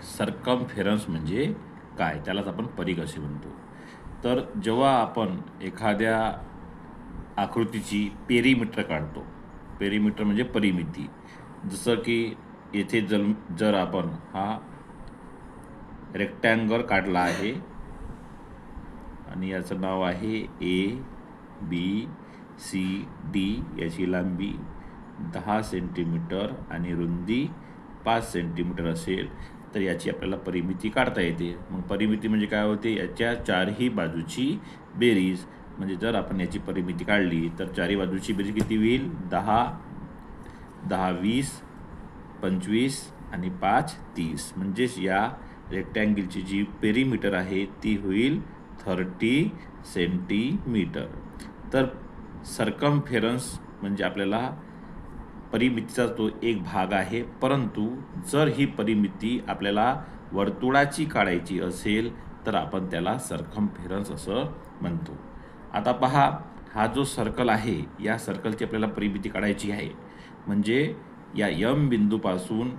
सर्कमफेरन्स म्हणजे काय, त्यालाच आपण परिघ असे म्हणतो. तर जेव्हा आपण एखाद्या आकृतीची पेरिमीटर काढतो, पेरिमीटर म्हणजे परिमिती, जसं की येथे जर आपण हा रेक्टँगल काढला आहे आणि याचं नाव आहे ABCD, याची लांबी 10 सेंटीमीटर आणि रुंदी 5 सेंटीमीटर असेल, तर याची आपल्याला परिमिती काढता येते. मग परिमिती म्हणजे काय होते, याच्या चारही बाजूची बेरीज. म्हणजे जर आपण याची परिमिती काढली तर चारही बाजूची बेरीज किती होईल, 10, 10 20, 25 आणि 5 30. म्हणजेच या रेक्टँगलची जी पेरिमीटर आहे ती होईल 30 सेंटीमीटर. तर सर्कमफेरन्स म्हणजे आपल्याला परिमितीचा तो एक भाग आहे, परंतु जर ही परिमिती आपल्याला वर्तुळाची काढायची असेल तर आपण त्याला सर्कमफेरन्स असं म्हणतो. आता पहा, हा जो सर्कल आहे, या सर्कलची आपल्याला परिमिती काढायची आहे. म्हणजे या यम बिंदूपासून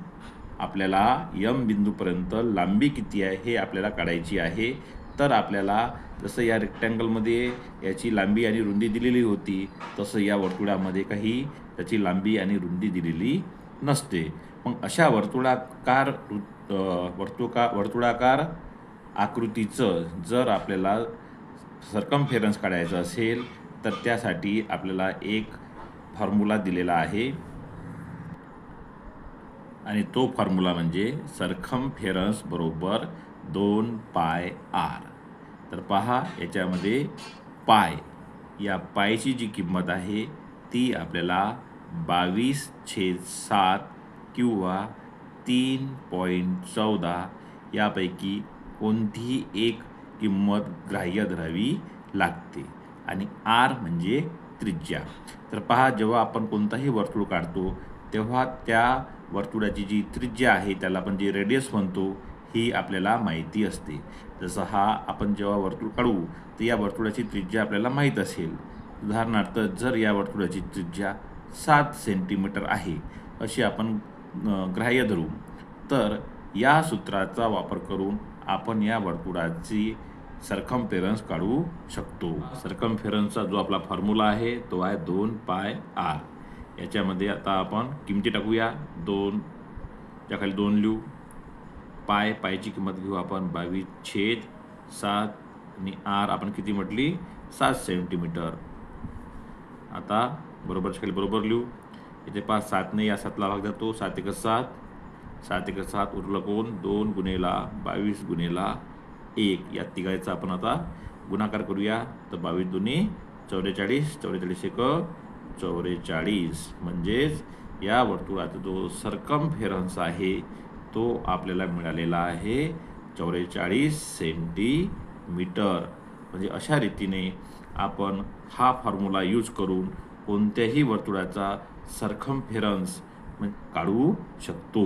आपल्याला यम बिंदूपर्यंत लांबी किती आहे हे आपल्याला काढायची आहे. तर आपल्याला जसं या रेक्टँगलमध्ये याची लांबी आणि रुंदी दिलेली होती, तसं या वर्तुळामध्ये काही त्याची लांबी आणि रुंदी दिलेली नसते. मग अशा वर्तुळाकार आकृतीचं जर आपल्याला सर्कमफेरन्स काढायचं असेल तर त्यासाठी आपल्याला एक फॉर्म्युला दिलेला आहे आणि तो फॉर्म्युला म्हणजे सर्कमफेरन्स बरोबर 2πr. तर पहा, याच्यामध्ये पाय, या पायची जी किंमत आहे ती आपल्याला 22/7 किंवा 3.14 यापैकी कोणतीही एक किंमत ग्राह्य धरावी लागते. आणि आर म्हणजे त्रिज्या. तर पहा, जेव्हा आपण कोणताही वर्तुळ काढतो तेव्हा त्या वर्तुळाची जी त्रिज्या आहे, त्याला आपण जे रेडियस म्हणतो, ही आपल्याला माहिती असते. जसं हा आपण जेव्हा वर्तुळ काढू तर या वर्तुळाची त्रिज्या आपल्याला माहीत असेल. उदाहरणार्थ, जर या वर्तुळाची त्रिज्या 7 सेंटीमीटर आहे अशी आपण ग्राह्य धरू, तर या सूत्राचा वापर करून आपण या वर्तुळाची सर्कमफेरन्स काढू शकतो. सर्कमफेरन्सचा जो आपला फॉर्म्युला आहे तो आहे 2πr. याच्यामध्ये आता आपण किमती टाकूया. 2 च्या खाली 2 लिहू. पायची किंमत घेऊ आपण 22/7 आणि आर आपण किती म्हटली, 7 सेंटीमीटर. आता बरोबरच्या खाली बरोबर लिहू. इथे 5 7ने या 7ला भाग जातो, 7 × 7, 7 × 7 उरलं कोण, 2 गुणेला 22 गुणेला 1, या तिघायचा आपण आता गुणाकार करूया. तर 22 दुनी 44, 44 एक 44. म्हणजेच या वर्तुळाचा जो सर्कमफेरन्स आहे तो आपल्याला मिळालेला आहे 44 सेंटीमीटर. म्हणजे अशा रीतीने आपण हा फॉर्म्युला यूज करून कोणत्याही वर्तुळाचा सर्कमफेरन्स काढू शकतो.